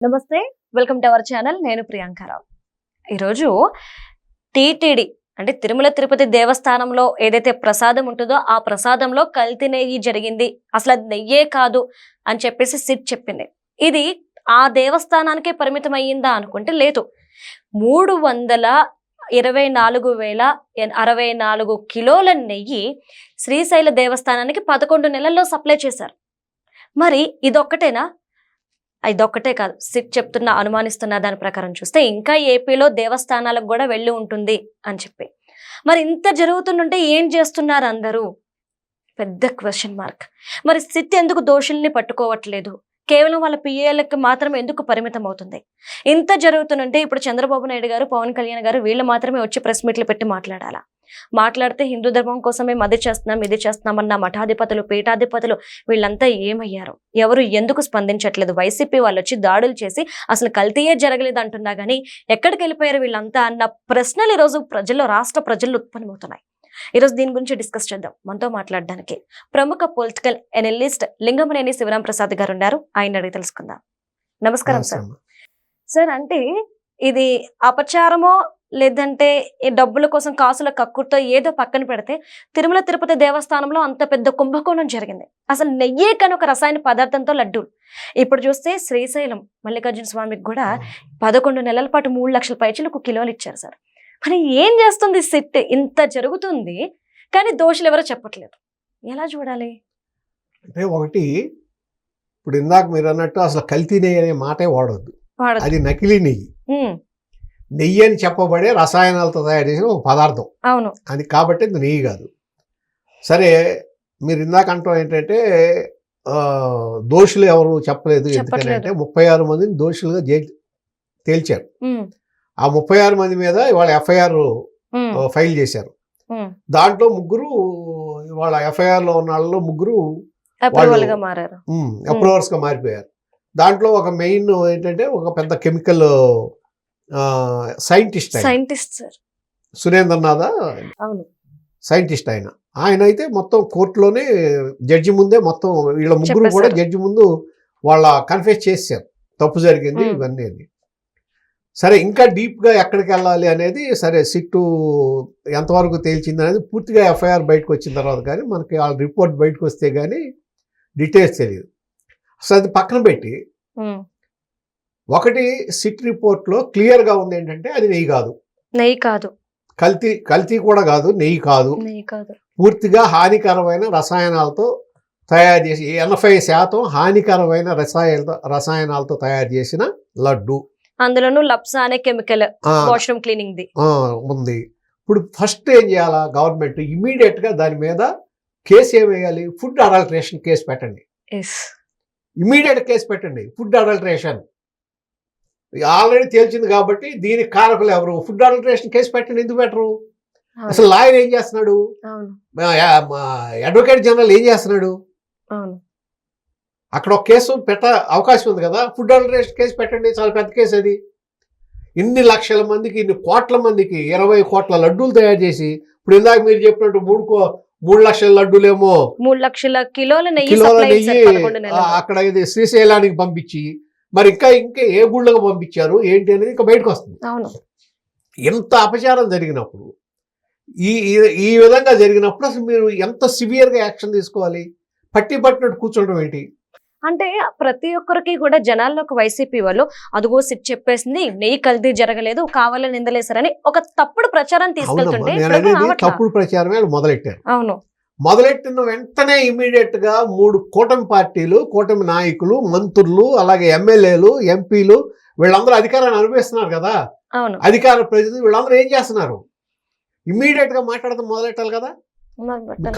నమస్తే, welcome to our channel. నేను ప్రియాంకారావు. ఈరోజు టీటీడీ అంటే తిరుమల తిరుపతి దేవస్థానంలో ఏదైతే ప్రసాదం ఉంటుందో ఆ ప్రసాదంలో కల్తీ నెయ్యి జరిగింది, అసలు అది నెయ్యే కాదు అని చెప్పేసి సిట్ చెప్పింది. ఇది ఆ దేవస్థానానికే పరిమితం అయ్యిందా అనుకుంటే లేదు. 324,064 కిలోల నెయ్యి శ్రీశైల దేవస్థానానికి 11 నెలల్లో సప్లై చేశారు. మరి ఇదొక్కటే కాదు, సిట్ చెప్తున్న అనుమానిస్తున్న దాని ప్రకారం చూస్తే ఇంకా ఏపీలో దేవస్థానాలకు కూడా వెళ్ళి ఉంటుంది అని చెప్పి. మరి ఇంత జరుగుతుంటే ఏం చేస్తున్నారు అందరూ? పెద్ద క్వశ్చన్ మార్క్. మరి సిట్ ఎందుకు దోషుల్ని పట్టుకోవట్లేదు? కేవలం వాళ్ళ పిఏలకు మాత్రమే ఎందుకు పరిమితం అవుతుంది? ఇంత జరుగుతుంటే ఇప్పుడు చంద్రబాబు నాయుడు గారు, పవన్ కళ్యాణ్ గారు వీళ్ళు మాత్రమే వచ్చి ప్రెస్ మీట్లు పెట్టి మాట్లాడాలా? మాట్లాడితే హిందూ ధర్మం కోసమే అది చేస్తున్నాం ఇది చేస్తున్నామన్న మఠాధిపతులు, పీఠాధిపతులు వీళ్ళంతా ఏమయ్యారు? ఎవరు ఎందుకు స్పందించట్లేదు? వైసీపీ వాళ్ళు వచ్చి దాడులు చేసి అసలు కల్తీయే జరగలేదు అంటున్నా గానీ ఎక్కడికి వెళ్ళిపోయారు వీళ్ళంతా అన్న ప్రశ్నలు ఈరోజు రాష్ట్ర ప్రజల్లో ఉత్పన్నమవుతున్నాయి. ఈరోజు దీని గురించి డిస్కస్ చేద్దాం. మనతో మాట్లాడడానికి ప్రముఖ పొలిటికల్ ఎనలిస్ట్ లింగమనేని శివరాం ప్రసాద్ గారు ఉన్నారు. ఆయన అడిగి తెలుసుకుందాం. నమస్కారం సార్. సార్, అంటే ఇది అపచారమో లేదంటే ఈ డబ్బుల కోసం కాసుల కక్కుర్తో ఏదో పక్కన పెడితే తిరుమల తిరుపతి దేవస్థానంలో అంత పెద్ద కుంభకోణం జరిగింది. అసలు నెయ్యే కానీ ఒక రసాయన పదార్థంతో లడ్డూలు. ఇప్పుడు చూస్తే శ్రీశైలం మల్లికార్జున స్వామికి కూడా 11 నెలల పాటు 3 లక్షల పైచలకు కిలోలు ఇచ్చారు సార్. మరి ఏం చేస్తుంది సిట్? ఇంత జరుగుతుంది కానీ దోషులు ఎవరో చెప్పట్లేదు. ఎలా చూడాలి? అంటే ఒకటి, ఇప్పుడు ఇందాక మీరు అన్నట్టు అసలు కల్తీ నెయ్యి అనే మాటే వాడొద్దు. అది నకిలీ నెయ్యి. నెయ్యి అని చెప్పబడే రసాయనాలతో తయారు చేసిన ఒక పదార్థం. అవును, అది కాబట్టి అది నెయ్యి కాదు. సరే, మీరు ఇందాక అంటాం ఏంటంటే దోషులు ఎవరు చెప్పలేదు. ఎందుకంటే 36 మందిని దోషులుగా తేల్చారు. ఆ 36 మంది మీద ఇవాళ ఎఫ్ఐఆర్ ఫైల్ చేశారు. దాంట్లో ముగ్గురు, వాళ్ళ ఎఫ్ఐఆర్ లో ఉన్న వాళ్ళలో ముగ్గురు అప్రూవర్స్ గా మారిపోయారు. దాంట్లో ఒక మెయిన్ ఏంటంటే ఒక పెద్ద కెమికల్ సైంటిస్ట్ సురేంద్రనాథ్ సైంటిస్ట్. ఆయన అయితే మొత్తం కోర్టులోనే జడ్జి ముందే మొత్తం వీళ్ళ ముగ్గురు కూడా జడ్జి ముందు వాళ్ళ కన్ఫెస్ చేశారు తప్పు జరిగింది ఇవన్నీ. సరే, ఇంకా డీప్గా ఎక్కడికి వెళ్ళాలి అనేది సరే సిట్టు ఎంతవరకు తేల్చింది అనేది పూర్తిగా ఎఫ్ఐఆర్ బయటకు వచ్చిన తర్వాత కానీ మనకి వాళ్ళ రిపోర్ట్ బయటకు వస్తే కానీ డీటెయిల్స్ తెలియదు. అసలు అది పక్కన పెట్టి ఒకటి సిట్ రిపోర్ట్లో క్లియర్గా ఉంది ఏంటంటే అది నెయ్యి కాదు, కల్తీ కూడా కాదు, నెయ్యి కాదు. పూర్తిగా హానికరమైన రసాయనాలతో తయారు చేసి 80% హానికరమైన రసాయనాలతో తయారు చేసిన లడ్డు. అందులోనూ లప్సా అనే కెమికల్ వాష్రూమ్ క్లీనింగ్ ది ఉంది. ఇప్పుడు ఫస్ట్ ఏం చేయాలా గవర్నమెంట్? ఇమీడియట్ గా దాని మీద కేసు ఏమేయాలి? ఫుడ్ అడల్టరేషన్ కేసు పెట్టండి. ఇమీడియట్ కేసు పెట్టండి. ఫుడ్ అడల్టరేషన్ ఆల్రెడీ తేల్చింది కాబట్టి దీనికి కారకులు ఎవరు? ఫుడ్ అడల్టరేషన్ కేసు పెట్టండి. ఎందుకు పెట్టరు? అసలు లాయర్ ఏం చేస్తున్నాడు? అడ్వకేట్ జనరల్ ఏం చేస్తున్నాడు? అక్కడ ఒక కేసు అవకాశం ఉంది కదా. ఫుడ్ అడల్టరేషన్ కేసు పెట్టండి. చాలా పెద్ద కేసు అది. ఇన్ని లక్షల మందికి, ఇన్ని కోట్ల మందికి 20 కోట్ల లడ్డూలు తయారు చేసి, ఇప్పుడు ఇందాక మీరు చెప్పినట్టు 3 లక్షల లడ్డూలేమో 3 లక్షల కిలోల నెయ్యి అక్కడ ఇది శ్రీశైలానికి పంపించి మరి ఇంకా ఏ గుళ్ళకు పంపించారు ఏంటి అనేది ఇంకా బయటకు వస్తుంది. ఎంత అపచారం జరిగినప్పుడు, ఈ విధంగా జరిగినప్పుడు అసలు మీరు ఎంత సివియర్గా యాక్షన్ తీసుకోవాలి? పట్టినట్టు కూర్చోవడం ఏంటి? అంటే ప్రతి ఒక్కరికి కూడా జనాల్లోకి వైసీపీ వాళ్ళు అదుగో సిట్ చెప్పేసింది, నెయ్యి కల్తీ జరగలేదు, కావాలని నిందలేశారని ఒక తప్పుడు ప్రచారం తీసుకెళ్తుంటే తప్పుడు ప్రచారమే మొదలెట్టారు. అవును, మొదలెట్టిన వెంటనే ఇమీడియట్ గా 3 కూటమి పార్టీలు, కూటమి నాయకులు, మంత్రులు, అలాగే ఎమ్మెల్యేలు, ఎంపీలు వీళ్ళందరూ అధికారాన్ని అనుభవిస్తున్నారు కదా. అవును, అధికార ప్రతినిధులు వీళ్ళందరూ ఏం చేస్తున్నారు? ఇమీడియట్ గా మాట్లాడడం మొదలెట్టాలి కదా.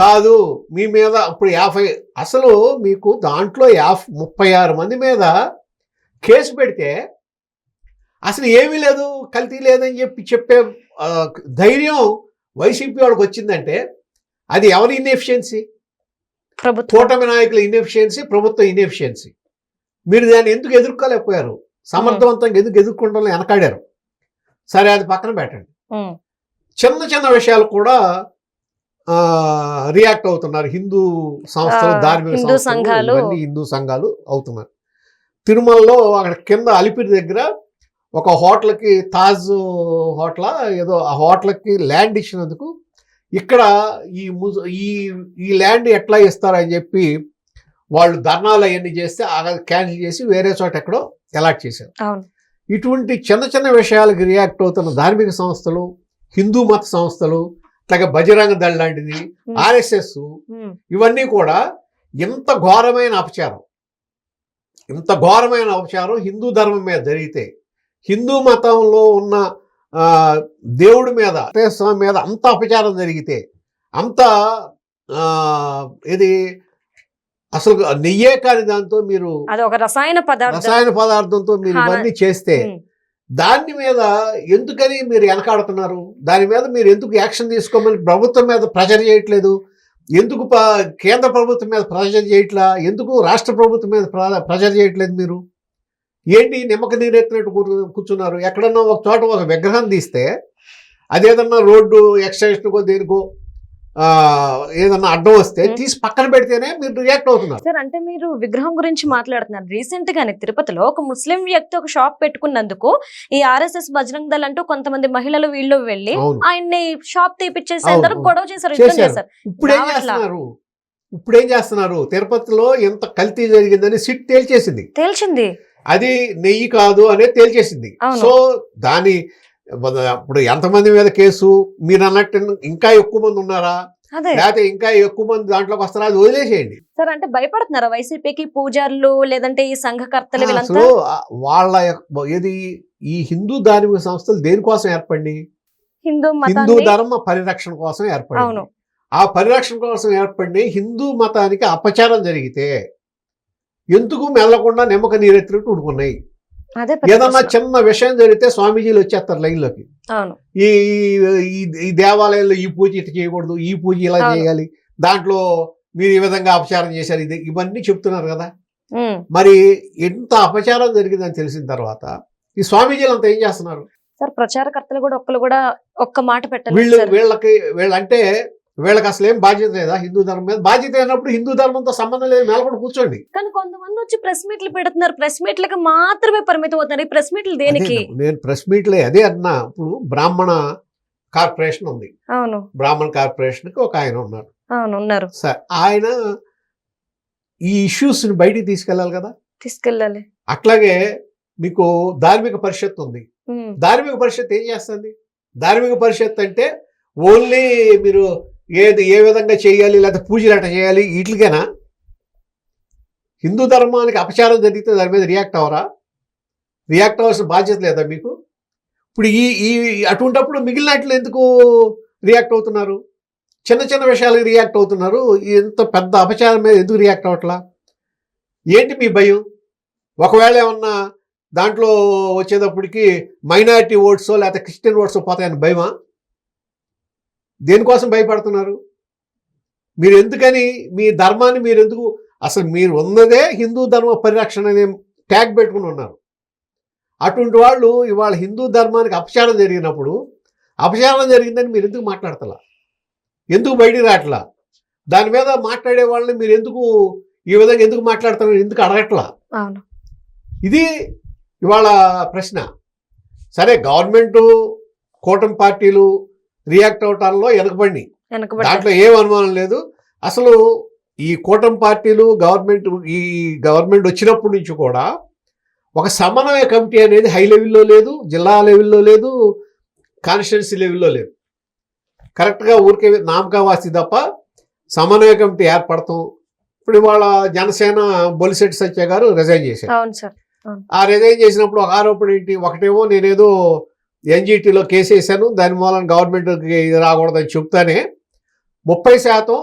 కాదు, మీ మీద ఇప్పుడు 50 అసలు మీకు దాంట్లో 36 మంది మీద కేసు పెడితే అసలు ఏమీ లేదు, కల్తీ లేదని చెప్పే ధైర్యం వైసీపీ వాళ్ళకి వచ్చిందంటే అది ఎవరి ఇన్ఎఫిషియన్సీ? కూటమి నాయకుల ఇన్ఎఫిషియన్సీ, ప్రభుత్వ ఇన్ఎఫిషియన్సీ. మీరు దాన్ని ఎందుకు ఎదుర్కోలేకపోయారు? సమర్థవంతంగా ఎందుకు ఎదుర్కొనడంలో వెనకాడారు? సరే, అది పక్కన పెట్టండి. చిన్న విషయాలు కూడా రియాక్ట్ అవుతున్నారు హిందూ సంస్థలు, ధార్మిక సంస్థలు, హిందూ సంఘాలు అవుతున్నారు. తిరుమలలో అక్కడ కింద అలిపిరి దగ్గర ఒక హోటల్కి తాజ్ హోటల్ ఏదో ఆ హోటల్కి ల్యాండ్ ఇచ్చినందుకు ఇక్కడ ఈ ఈ ల్యాండ్ ఎట్లా ఇస్తారని చెప్పి వాళ్ళు ధర్నాలు అవన్నీ చేస్తే క్యాన్సిల్ చేసి వేరే చోట ఎక్కడో అలాట్ చేశారు. ఇటువంటి చిన్న చిన్న విషయాలకు రియాక్ట్ అవుతున్న ధార్మిక సంస్థలు, హిందూ మత సంస్థలు, అట్లాగే బజరంగ దళ లాంటిది, RSS, ఇవన్నీ కూడా ఇంత ఘోరమైన అపచారం హిందూ ధర్మం మీద జరిగితే, హిందూ మతంలో ఉన్న దేవుడి మీద, స్వామి మీద అంత అపచారం జరిగితే, అంత ఇది అసలు నెయ్యే కాని దాంతో మీరు రసాయన పదార్థంతో మీరు ఇవన్నీ చేస్తే దాని మీద ఎందుకని మీరు వెనకాడుతున్నారు? దాని మీద మీరు ఎందుకు యాక్షన్ తీసుకోమని ప్రభుత్వం మీద ప్రెషర్ చేయట్లేదు? ఎందుకు కేంద్ర ప్రభుత్వం మీద ప్రెషర్ చేయట్లా? ఎందుకు రాష్ట్ర ప్రభుత్వం మీద ప్రెషర్ చేయట్లేదు? మీరు ఏంటి నిమ్మక నీరెత్తినట్టు కూర్చున్నారు? ఎక్కడన్నా ఒక చోట ఒక విగ్రహం తీస్తే అదేదన్నా రోడ్డు ఎక్స్టెన్షన్కో దేనికో ఏదన్నా అడ్డం వస్తే తీసి పక్కన పెడితేనే మీరు రియాక్ట్ అవుతున్నారు. సార్, అంటే మీరు విగ్రహం గురించి మాట్లాడుతున్నారు. రీసెంట్ గానే తిరుపతిలో ఒక ముస్లిం వ్యక్తి ఒక షాప్ పెట్టుకున్నందుకు ఈ RSS బజరంగ్ దళ్ అంటూ కొంతమంది మహిళలు వీళ్ళు వెళ్ళి ఆయన్ని షాప్ తీపిచ్చేసేందుకు గొడవ చేశారు. ఇప్పుడు ఏం చేస్తున్నారు? తిరుపతిలో ఎంత కల్తీ జరిగిందని సిట్ తేల్చింది. అది నెయ్యి కాదు అనేది తేల్చేసింది. సో దాని ఇప్పుడు ఎంతమంది మీద కేసు? మీరు అన్నట్టు ఇంకా ఎక్కువ మంది ఉన్నారా, లేకపోతే ఇంకా ఎక్కువ మంది దాంట్లోకి వస్తారా? అది వదిలేసేయండి సార్. అంటే భయపడుతున్నారా వైసీపీకి పూజారులు లేదంటే ఈ సంఘకర్తలు? అసలు వాళ్ళ ఏది ఈ హిందూ ధార్మిక సంస్థలు దేనికోసం ఏర్పడి? హిందూ ధర్మ పరిరక్షణ కోసం ఏర్పడి. ఆ పరిరక్షణ కోసం ఏర్పడి హిందూ మతానికి అపచారం జరిగితే ఎందుకు మెల్లకుండా నిమ్మక నీరెత్తినట్టు ఉడుకున్నాయి? ఏదన్నా చిన్న విషయం జరిగితే స్వామీజీలు వచ్చేస్తారు లైన్లోకి. ఈ దేవాలయంలో ఈ పూజ ఇట్లా చేయకూడదు, ఈ పూజ ఇలా చేయాలి, దాంట్లో మీరు ఈ విధంగా అపచారం చేశారు, ఇవన్నీ చెప్తున్నారు కదా. మరి ఎంత అపచారం జరిగిందని తెలిసిన తర్వాత ఈ స్వామీజీలు అంతా ఏం చేస్తున్నారు? సార్, ప్రచారకర్తలు కూడా ఒక్క మాట పెట్టాలి. వీళ్ళంటే వీళ్ళకి అసలు ఏం బాధ్యత లేదా? హిందూ ధర్మం మీద బాధ్యత అయినప్పుడు హిందూ ధర్మంతో సంబంధం లేదు, మేలకుండా కూర్చోండి. కానీ కొంతమంది వచ్చి ప్రెస్ మీట్లు పెడుతున్నారు, ప్రెస్ మీట్లకి మాత్రమే పరిమితం అవుతున్నారు. ఈ ప్రెస్ మీట్లు దేనికి? నేను ప్రెస్ మీట్లే అదే అన్నా. ఇప్పుడు బ్రాహ్మణ కార్పొరేషన్ ఉంది. బ్రాహ్మణ కార్పొరేషన్ కి ఒక ఆయన ఉన్నారు. సార్, ఆయన ఈ ఇష్యూస్ ని బయటికి తీసుకెళ్ళాలి. అట్లాగే మీకు ధార్మిక పరిషత్ ఉంది. ధార్మిక పరిషత్ ఏం చేస్తుంది? ధార్మిక పరిషత్ అంటే ఓన్లీ మీరు ఏ విధంగా చేయాలి, లేకపోతే పూజలు ఎట్లా చేయాలి, వీటికేనా? హిందూ ధర్మానికి అపచారం జరిగితే దాని మీద రియాక్ట్ అవ్వాల్సిన బాధ్యత లేదా మీకు? ఇప్పుడు ఈ అటువంటిప్పుడు మిగిలినట్లు ఎందుకు రియాక్ట్ అవుతున్నారు? చిన్న చిన్న విషయాలకు రియాక్ట్ అవుతున్నారు. ఇంత పెద్ద అపచారం మీద ఎందుకు రియాక్ట్ అవ్వట్లా? ఏంటి మీ భయం? ఒకవేళ ఏమన్నా దాంట్లో వచ్చేటప్పటికి మైనారిటీ ఓట్సో లేకపోతే క్రిస్టియన్ ఓట్సో పోతాయని భయమా? దేనికోసం భయపడుతున్నారు? మీరు ఎందుకని మీ ధర్మాన్ని మీరు ఎందుకు అసలు మీరు ఉన్నదే హిందూ ధర్మ పరిరక్షణ అనే ట్యాగ్ పెట్టుకుని ఉన్నారు. అటువంటి వాళ్ళు ఇవాళ హిందూ ధర్మానికి అపచారం జరిగినప్పుడు అపచారం జరిగిందని మీరు ఎందుకు మాట్లాడతలా? ఎందుకు బయటికి రావట్లా? దాని మీద మాట్లాడే వాళ్ళని మీరు ఎందుకు ఈ విధంగా ఎందుకు మాట్లాడుతున్నారు? ఎందుకు అడగట్లా? ఇది ఇవాళ ప్రశ్న. సరే, గవర్నమెంట్ కూటమి పార్టీలు రియాక్ట్ అవటాల్లో వెనకబడి, దాంట్లో ఏం అనుమానం లేదు. అసలు ఈ కూటమి పార్టీలు గవర్నమెంట్ వచ్చినప్పటి నుంచి కూడా ఒక సమన్వయ కమిటీ అనేది హై లెవెల్లో లేదు, జిల్లా లెవెల్లో లేదు, కాన్స్టిట్యున్సీ లెవెల్లో లేదు. కరెక్ట్గా ఊరికే నామకావాసి తప్ప సమన్వయ కమిటీ ఏర్పడతాం. ఇప్పుడు ఇవాళ జనసేన బొలిశెట్టి సత్య గారు రిజైన్ చేశారు. ఆ రిజైన్ చేసినప్పుడు ఒక ఆరోపణ ఏంటి? ఒకటేమో నేనేదో NGTలో కేసు వేసాను, దాని మూలన గవర్నమెంట్కి ఇది రాకూడదని చెప్తానే 30%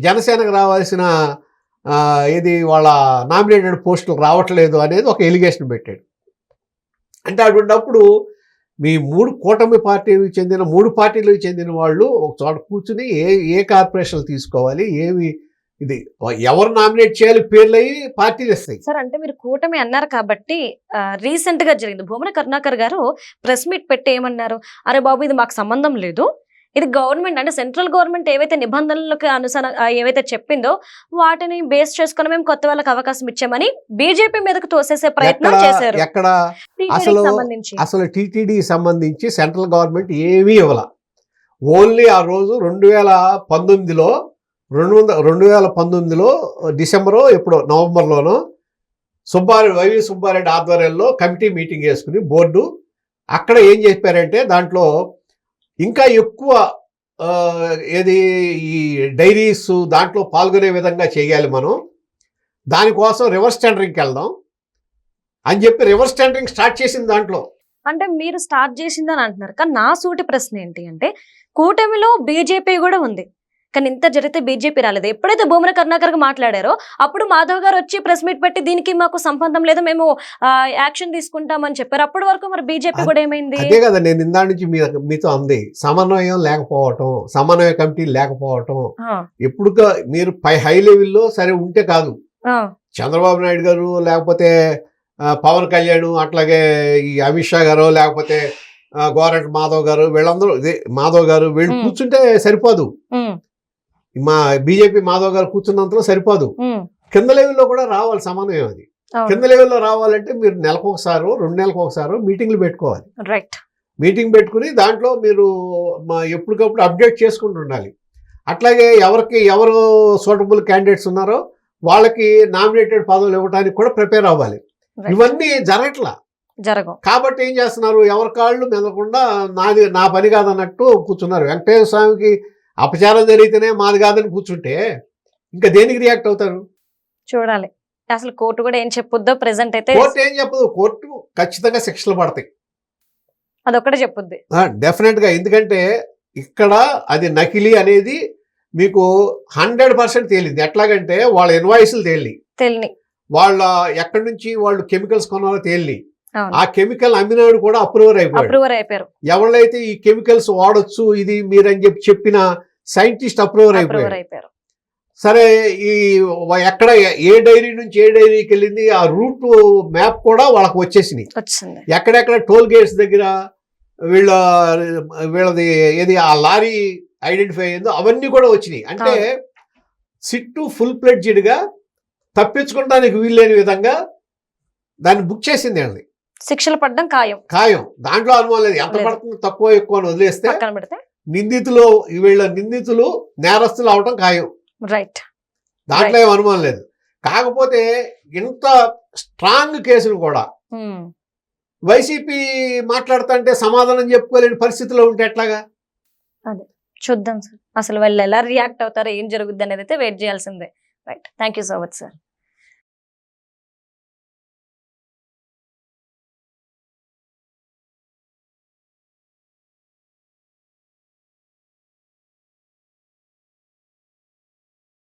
జనసేనకు రావాల్సిన ఇది వాళ్ళ నామినేటెడ్ పోస్టులు రావట్లేదు అనేది ఒక ఎలిగేషన్ పెట్టాడు. అంటే అటువంటిప్పుడు మీ కూటమి పార్టీలకు చెందిన 3 పార్టీలకు చెందిన వాళ్ళు ఒక చోట కూర్చుని ఏ కార్పొరేషన్లు తీసుకోవాలి, ఏమి ఇది ఎవరు నామినేట్ చేయాలి, పేర్లు అయ్యి పార్టీలు ఇస్తాయి. సార్, అంటే మీరు కూటమి అన్నారు కాబట్టి రీసెంట్ గా జరిగింది. భూమన కరుణాకర్ గారు ప్రెస్ మీట్ పెట్టి ఏమన్నారు? అరే బాబు, ఇది మాకు సంబంధం లేదు, ఇది గవర్నమెంట్ అంటే సెంట్రల్ గవర్నమెంట్ ఏవైతే నిబంధనలకు ఏవైతే చెప్పిందో వాటిని బేస్ చేసుకుని మేము కొత్త వాళ్ళకి అవకాశం ఇచ్చామని బీజేపీ మీదకు తోసేసే ప్రయత్నం చేశారు. ఎక్కడ అసలు టీటీడీ సంబంధించి సెంట్రల్ గవర్నమెంట్ ఏమీ ఇవ్వాల. ఓన్లీ ఆ రోజు 2019లో డిసెంబరో ఎప్పుడో నవంబర్లోనో వైవి సుబ్బారెడ్డి ఆధ్వర్యంలో కమిటీ మీటింగ్ వేసుకుని బోర్డు అక్కడ ఏం చెప్పారంటే దాంట్లో ఇంకా ఎక్కువ ఏది ఈ డైరీస్ దాంట్లో పాల్గొనే విధంగా చేయాలి, మనం దానికోసం రివర్స్ టెండరింగ్కి వెళ్దాం అని చెప్పి రివర్స్ టెండరింగ్ స్టార్ట్ చేసింది. దాంట్లో అంటే మీరు స్టార్ట్ చేసిందని అంటున్నారు, కానీ నా సూటి ప్రశ్న ఏంటి అంటే కూటమిలో బీజేపీ కూడా ఉంది, కానీ ఇంత జరిగితే బీజేపీ రాలేదు. ఎప్పుడైతే భూమన కరుణాకర్ మాట్లాడారో అప్పుడు మాధవ్ గారు వచ్చి ప్రెస్ మీట్ పెట్టి దీనికి మాకు సంబంధం లేదు, మేము యాక్షన్ తీసుకుంటామని చెప్పారు. అప్పటి వరకు మరి బీజేపీ కూడా ఏమైంది? అదే కదా నేను ఇందా నుంచి మీతో అంది, సమన్వయం లేకపోవటం, సమన్వయ కమిటీ లేకపోవటం. ఎప్పుడు మీరు హై లెవెల్లో సరే ఉంటే కాదు, చంద్రబాబు నాయుడు గారు లేకపోతే పవన్ కళ్యాణ్ అట్లాగే ఈ అమిత్ షా గారు లేకపోతే గోరంట మాధవ్ గారు వీళ్ళందరూ మాధవ్ గారు వీళ్ళు కూర్చుంటే సరిపోదు. మా బీజేపీ మాధవ్ గారు కూర్చున్నంతలో సరిపోదు, కింద లెవెల్లో కూడా రావాలి సమన్వయం. అది కింద లెవెల్లో రావాలంటే మీరు నెలకు ఒకసారో 2 నెలలకు ఒకసారో మీటింగ్లు పెట్టుకోవాలి. మీటింగ్ పెట్టుకుని దాంట్లో మీరు ఎప్పటికప్పుడు అప్డేట్ చేసుకుంటూ ఉండాలి. అట్లాగే ఎవరు సూటబుల్ క్యాండిడేట్స్ ఉన్నారో వాళ్ళకి నామినేటెడ్ పదవులు ఇవ్వడానికి కూడా ప్రిపేర్ అవ్వాలి. ఇవన్నీ జరగవు కాబట్టి ఏం చేస్తున్నారు, ఎవరి కాళ్ళు మెదకుండా నా పని కాదన్నట్టు కూర్చున్నారు. వెంకటేశ్వర స్వామికి అపచారం జరిగితేనే మాది కాదని కూర్చుంటే ఇంకా దేనికి రియాక్ట్ అవుతారు? చూడాలి అసలు కోర్టు కూడా ఏం చెప్పుద్దో. ప్రెసెంట్ అయితే కోర్టు ఏం చెప్పదు, కోర్టు ఖచ్చితంగా శిక్షలు పడతాయి, అదొక్కటే చెప్పుద్ది డెఫినెట్ గా. ఎందుకంటే ఇక్కడ అది నకిలీ అనేది మీకు 100% తేలింది. ఎట్లాగంటే వాళ్ళ ఇన్వాయిస్లు తేలి, వాళ్ళ ఎక్కడి నుంచి వాళ్ళు కెమికల్స్ కొన్నారో తేలి, ఆ కెమికల్ అమ్మినాడు కూడా అప్రూవర్ అయిపోయారు. ఎవరైతే ఈ కెమికల్స్ వాడొచ్చు ఇది మీరని చెప్పిన సైంటిస్ట్ అప్రూవర్ అయిపోయారు. సరే ఈ ఎక్కడ ఏ డైరీ నుంచి ఏ డైరీకి వెళ్ళింది ఆ రూట్ మ్యాప్ కూడా వాళ్ళకి వచ్చేసింది. ఎక్కడెక్కడ టోల్ గేట్స్ దగ్గర వీళ్ళది ఏది ఆ లారీ ఐడెంటిఫై అయ్యిందో అవన్నీ కూడా వచ్చినాయి. అంటే సిట్టు ఫుల్ ప్లెడ్జ్డ్ గా తప్పించుకోవడానికి వీల్లేని విధంగా దాన్ని బుక్ చేసింది అండి. శిక్షలు పడడం ఖాయం, దాంట్లో అనుమానం లేదు. ఎంత పడుతుంది తక్కువ ఎక్కువ అని వదిలేస్తే నిందితులు నేరస్తులు అవడం ఖాయం, దాంట్లో ఏం అనుమానం లేదు. కాకపోతే ఇంత స్ట్రాంగ్ కేసులు కూడా వైసీపీ మాట్లాడుతుంటే సమాధానం చెప్పుకోలేని పరిస్థితిలో ఉంటే ఎట్లాగా? చూద్దాం సార్, అసలు వాళ్ళు ఎలా రియాక్ట్ అవుతారో ఏం జరుగుద్ది అనేది అయితే వెయిట్ చేయాల్సిందే. Right, thank you so much sir.